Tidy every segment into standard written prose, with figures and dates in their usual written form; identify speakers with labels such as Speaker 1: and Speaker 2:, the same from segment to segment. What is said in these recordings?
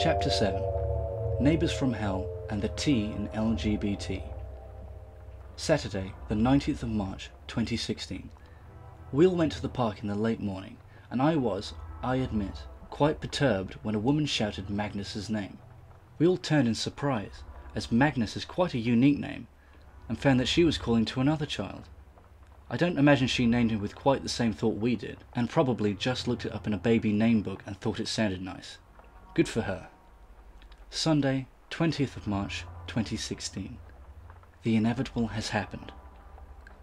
Speaker 1: Chapter 7. Neighbours from Hell and the T in LGBT. Saturday, the 19th of March, 2016. We all went to the park in the late morning, and I was, I admit, quite perturbed when a woman shouted Magnus's name. We all turned in surprise, as Magnus is quite a unique name, and found that she was calling to another child. I don't imagine she named him with quite the same thought we did, and probably just looked it up in a baby name book and thought it sounded nice. Good for her. Sunday, 20th of March, 2016. The inevitable has happened.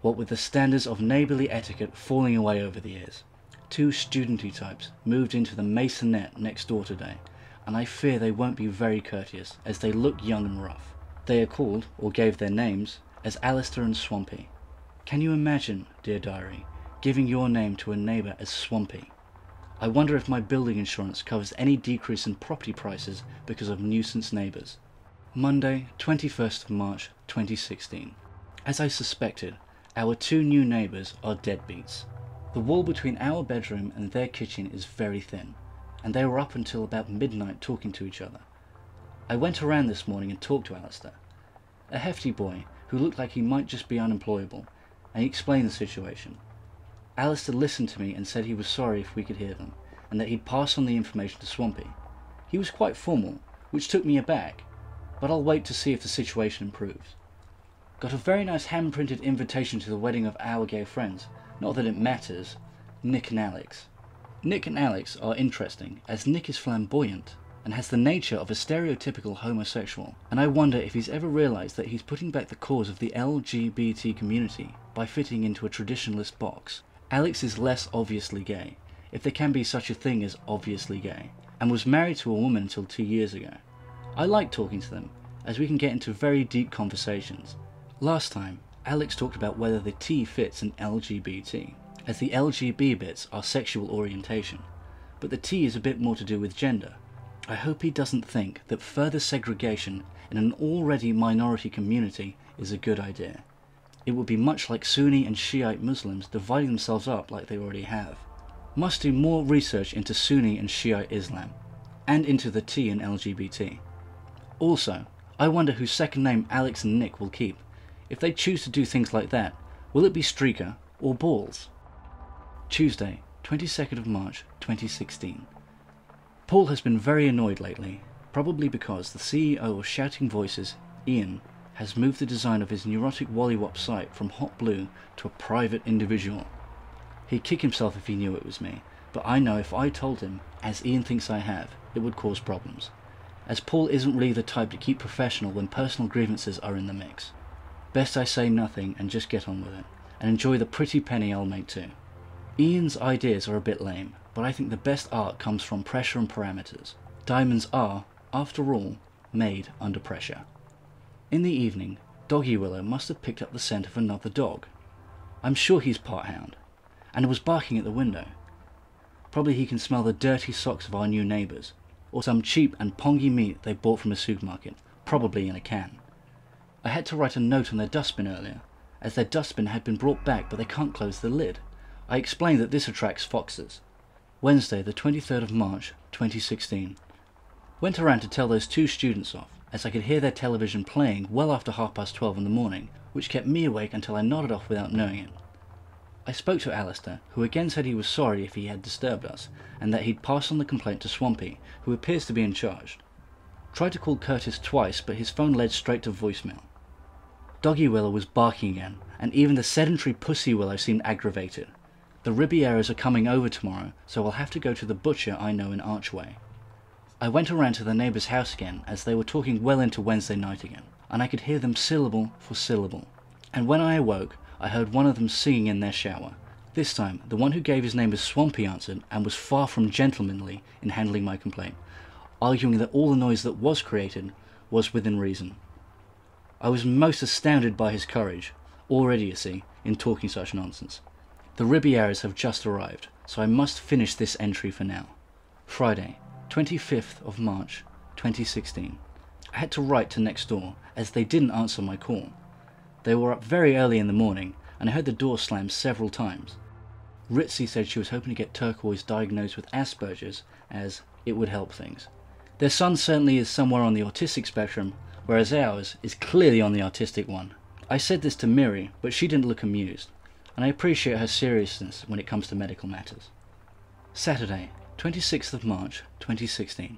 Speaker 1: What with the standards of neighbourly etiquette falling away over the years, two studenty types moved into the maisonette next door today, and I fear they won't be very courteous, as they look young and rough. They are called, or gave their names, as Alistair and Swampy. Can you imagine, dear diary, giving your name to a neighbour as Swampy? I wonder if my building insurance covers any decrease in property prices because of nuisance neighbours. Monday, 21st of March, 2016. As I suspected, our two new neighbours are deadbeats. The wall between our bedroom and their kitchen is very thin, and they were up until about midnight talking to each other. I went around this morning and talked to Alistair, a hefty boy who looked like he might just be unemployable, and he explained the situation. Alistair listened to me and said he was sorry if we could hear them, and that he'd pass on the information to Swampy. He was quite formal, which took me aback, but I'll wait to see if the situation improves. Got a very nice hand-printed invitation to the wedding of our gay friends, not that it matters, Nick and Alex. Nick and Alex are interesting, as Nick is flamboyant, and has the nature of a stereotypical homosexual, and I wonder if he's ever realised that he's putting back the cause of the LGBT community by fitting into a traditionalist box. Alex is less obviously gay, if there can be such a thing as obviously gay, and was married to a woman until 2 years ago. I like talking to them, as we can get into very deep conversations. Last time, Alex talked about whether the T fits in LGBT, as the LGB bits are sexual orientation, but the T is a bit more to do with gender. I hope he doesn't think that further segregation in an already minority community is a good idea. It would be much like Sunni and Shiite Muslims dividing themselves up like they already have. Must do more research into Sunni and Shiite Islam, and into the T in LGBT. Also, I wonder whose second name Alex and Nick will keep. If they choose to do things like that, will it be Streaker or Balls? Tuesday, 22nd of March, 2016. Paul has been very annoyed lately, probably because the CEO of Shouting Voices, Ian, has moved the design of his neurotic Wollywop site from hot blue to a private individual. He'd kick himself if he knew it was me, but I know if I told him, as Ian thinks I have, it would cause problems, as Paul isn't really the type to keep professional when personal grievances are in the mix. Best I say nothing and just get on with it, and enjoy the pretty penny I'll make too. Ian's ideas are a bit lame, but I think the best art comes from pressure and parameters. Diamonds are, after all, made under pressure. In the evening, Doggy Willow must have picked up the scent of another dog. I'm sure he's part hound, and was barking at the window. Probably he can smell the dirty socks of our new neighbours, or some cheap and pongy meat they bought from a supermarket, probably in a can. I had to write a note on their dustbin earlier, as their dustbin had been brought back but they can't close the lid. I explained that this attracts foxes. Wednesday, the 23rd of March, 2016. Went around to tell those two students off, as I could hear their television playing well after 12:30 in the morning, which kept me awake until I nodded off without knowing it. I spoke to Alistair, who again said he was sorry if he had disturbed us, and that he'd pass on the complaint to Swampy, who appears to be in charge. Tried to call Curteous twice, but his phone led straight to voicemail. Doggy Willow was barking again, and even the sedentary Pussy Willow seemed aggravated. The Ribieras are coming over tomorrow, so I'll have to go to the butcher I know in Archway. I went around to the neighbour's house again, as they were talking well into Wednesday night again, and I could hear them syllable for syllable. And when I awoke, I heard one of them singing in their shower. This time, the one who gave his name as Swampy answered, and was far from gentlemanly in handling my complaint, arguing that all the noise that was created was within reason. I was most astounded by his courage, already you see, in talking such nonsense. The Ribieras have just arrived, so I must finish this entry for now. Friday, 25th of March, 2016. I had to write to next door, as they didn't answer my call. They were up very early in the morning, and I heard the door slam several times. Ritzy said she was hoping to get Turquoise diagnosed with Asperger's, as it would help things. Their son certainly is somewhere on the autistic spectrum, whereas ours is clearly on the autistic one. I said this to Miri, but she didn't look amused, and I appreciate her seriousness when it comes to medical matters. Saturday, 26th of March, 2016.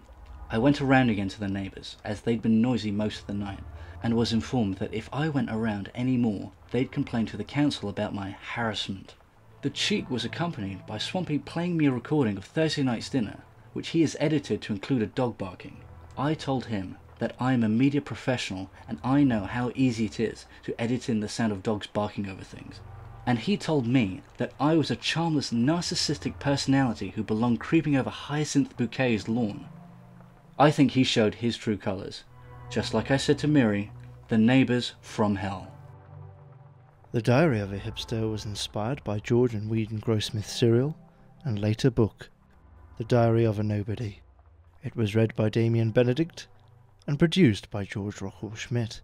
Speaker 1: I went around again to the neighbours, as they'd been noisy most of the night, and was informed that if I went around any more, they'd complain to the council about my harassment. The cheek was accompanied by Swampy playing me a recording of Thursday night's dinner, which he has edited to include a dog barking. I told him that I am a media professional and I know how easy it is to edit in the sound of dogs barking over things. And he told me that I was a charmless narcissistic personality who belonged creeping over Hyacinth Bouquet's lawn. I think he showed his true colours. Just like I said to Miri, the neighbours from hell.
Speaker 2: The Diary of a Hipster was inspired by Georg and Whedon Grossmith's serial and later book, The Diary of a Nobody. It was read by Damien Benedict and produced by George Rockall-Schmidt.